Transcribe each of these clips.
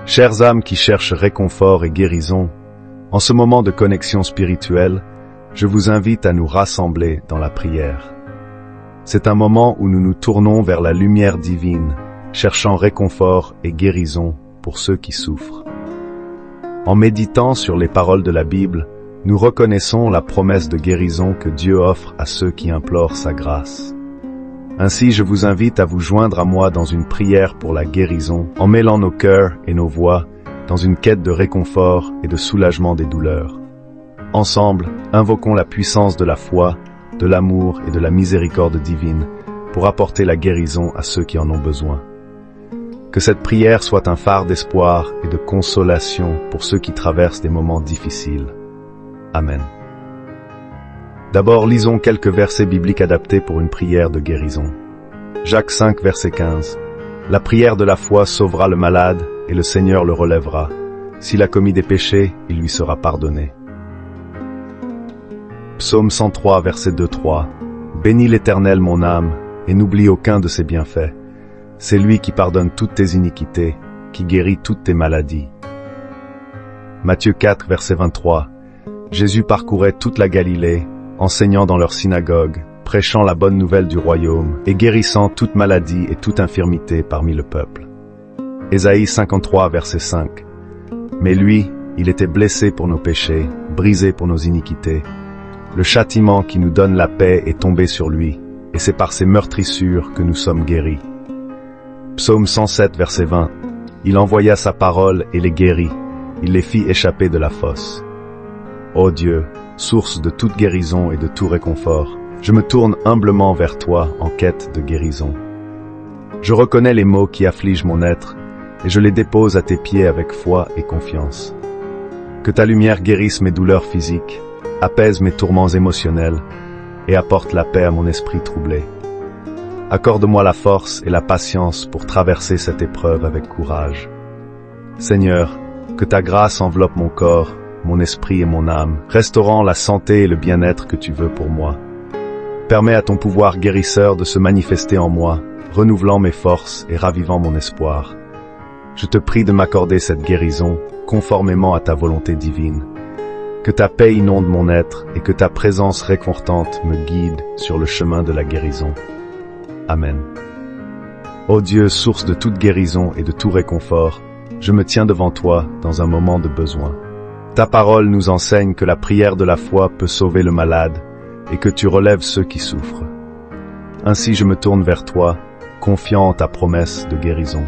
Chères âmes qui cherchent réconfort et guérison, en ce moment de connexion spirituelle, je vous invite à nous rassembler dans la prière. C'est un moment où nous nous tournons vers la lumière divine, cherchant réconfort et guérison pour ceux qui souffrent. En méditant sur les paroles de la Bible, nous reconnaissons la promesse de guérison que Dieu offre à ceux qui implorent sa grâce. Ainsi, je vous invite à vous joindre à moi dans une prière pour la guérison, en mêlant nos cœurs et nos voix dans une quête de réconfort et de soulagement des douleurs. Ensemble, invoquons la puissance de la foi, de l'amour et de la miséricorde divine pour apporter la guérison à ceux qui en ont besoin. Que cette prière soit un phare d'espoir et de consolation pour ceux qui traversent des moments difficiles. Amen. D'abord, lisons quelques versets bibliques adaptés pour une prière de guérison. Jacques 5, verset 15. La prière de la foi sauvera le malade, et le Seigneur le relèvera. S'il a commis des péchés, il lui sera pardonné. Psaume 103, verset 2-3. Bénis l'Éternel mon âme, et n'oublie aucun de ses bienfaits. C'est lui qui pardonne toutes tes iniquités, qui guérit toutes tes maladies. Matthieu 4, verset 23. Jésus parcourait toute la Galilée, enseignant dans leur synagogue, prêchant la bonne nouvelle du royaume et guérissant toute maladie et toute infirmité parmi le peuple. Ésaïe 53, verset 5. Mais lui, il était blessé pour nos péchés, brisé pour nos iniquités. Le châtiment qui nous donne la paix est tombé sur lui, et c'est par ses meurtrissures que nous sommes guéris. Psaume 107, verset 20. Il envoya sa parole et les guérit. Il les fit échapper de la fosse. Ô Dieu, source de toute guérison et de tout réconfort, je me tourne humblement vers toi en quête de guérison. Je reconnais les maux qui affligent mon être, et je les dépose à tes pieds avec foi et confiance. Que ta lumière guérisse mes douleurs physiques, apaise mes tourments émotionnels, et apporte la paix à mon esprit troublé. Accorde-moi la force et la patience pour traverser cette épreuve avec courage. Seigneur, que ta grâce enveloppe mon corps, mon esprit et mon âme, restaurant la santé et le bien-être que tu veux pour moi. Permets à ton pouvoir guérisseur de se manifester en moi, renouvelant mes forces et ravivant mon espoir. Je te prie de m'accorder cette guérison, conformément à ta volonté divine. Que ta paix inonde mon être et que ta présence réconfortante me guide sur le chemin de la guérison. Amen. Ô Dieu, source de toute guérison et de tout réconfort, je me tiens devant toi dans un moment de besoin. Ta parole nous enseigne que la prière de la foi peut sauver le malade et que tu relèves ceux qui souffrent. Ainsi je me tourne vers toi, confiant en ta promesse de guérison.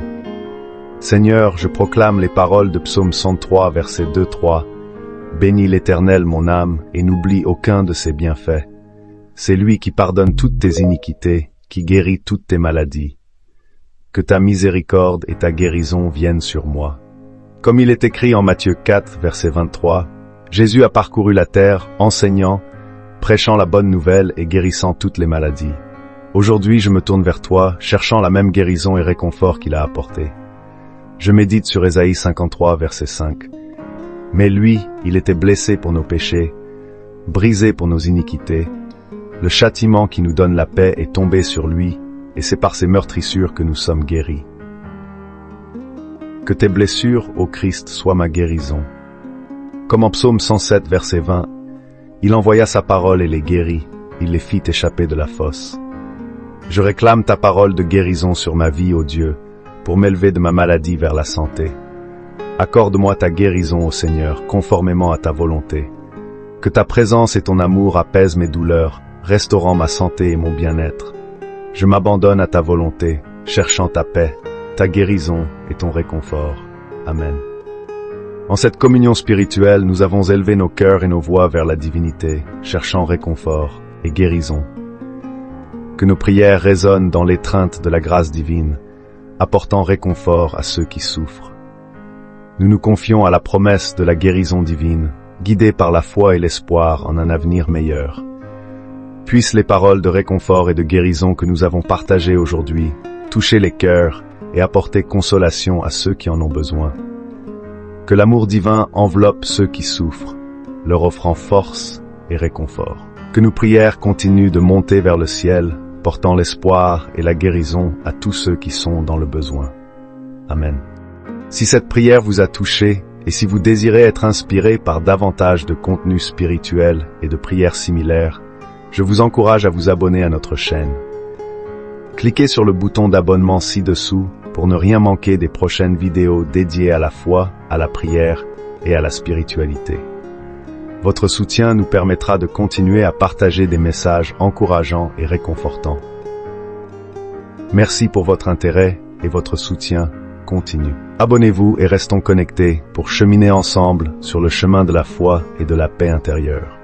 Seigneur, je proclame les paroles de Psaume 103, verset 2-3. Bénis l'Éternel mon âme et n'oublie aucun de ses bienfaits. C'est lui qui pardonne toutes tes iniquités, qui guérit toutes tes maladies. Que ta miséricorde et ta guérison viennent sur moi. Comme il est écrit en Matthieu 4, verset 23, Jésus a parcouru la terre, enseignant, prêchant la bonne nouvelle et guérissant toutes les maladies. Aujourd'hui, je me tourne vers toi, cherchant la même guérison et réconfort qu'il a apporté. Je médite sur Ésaïe 53, verset 5. Mais lui, il était blessé pour nos péchés, brisé pour nos iniquités. Le châtiment qui nous donne la paix est tombé sur lui, et c'est par ses meurtrissures que nous sommes guéris. Que tes blessures, ô Christ, soient ma guérison. Comme en Psaume 107, verset 20, il envoya sa parole et les guérit, il les fit échapper de la fosse. Je réclame ta parole de guérison sur ma vie, ô Dieu, pour m'élever de ma maladie vers la santé. Accorde-moi ta guérison, ô Seigneur, conformément à ta volonté. Que ta présence et ton amour apaisent mes douleurs, restaurant ma santé et mon bien-être. Je m'abandonne à ta volonté, cherchant ta paix, ta guérison et ton réconfort. Amen. En cette communion spirituelle, nous avons élevé nos cœurs et nos voix vers la divinité, cherchant réconfort et guérison. Que nos prières résonnent dans l'étreinte de la grâce divine, apportant réconfort à ceux qui souffrent. Nous nous confions à la promesse de la guérison divine, guidés par la foi et l'espoir en un avenir meilleur. Puissent les paroles de réconfort et de guérison que nous avons partagées aujourd'hui toucher les cœurs et apporter consolation à ceux qui en ont besoin. Que l'amour divin enveloppe ceux qui souffrent, leur offrant force et réconfort. Que nos prières continuent de monter vers le ciel, portant l'espoir et la guérison à tous ceux qui sont dans le besoin. Amen. Si cette prière vous a touché, et si vous désirez être inspiré par davantage de contenu spirituel et de prières similaires, je vous encourage à vous abonner à notre chaîne. Cliquez sur le bouton d'abonnement ci-dessous pour ne rien manquer des prochaines vidéos dédiées à la foi, à la prière et à la spiritualité. Votre soutien nous permettra de continuer à partager des messages encourageants et réconfortants. Merci pour votre intérêt et votre soutien continu. Abonnez-vous et restons connectés pour cheminer ensemble sur le chemin de la foi et de la paix intérieure.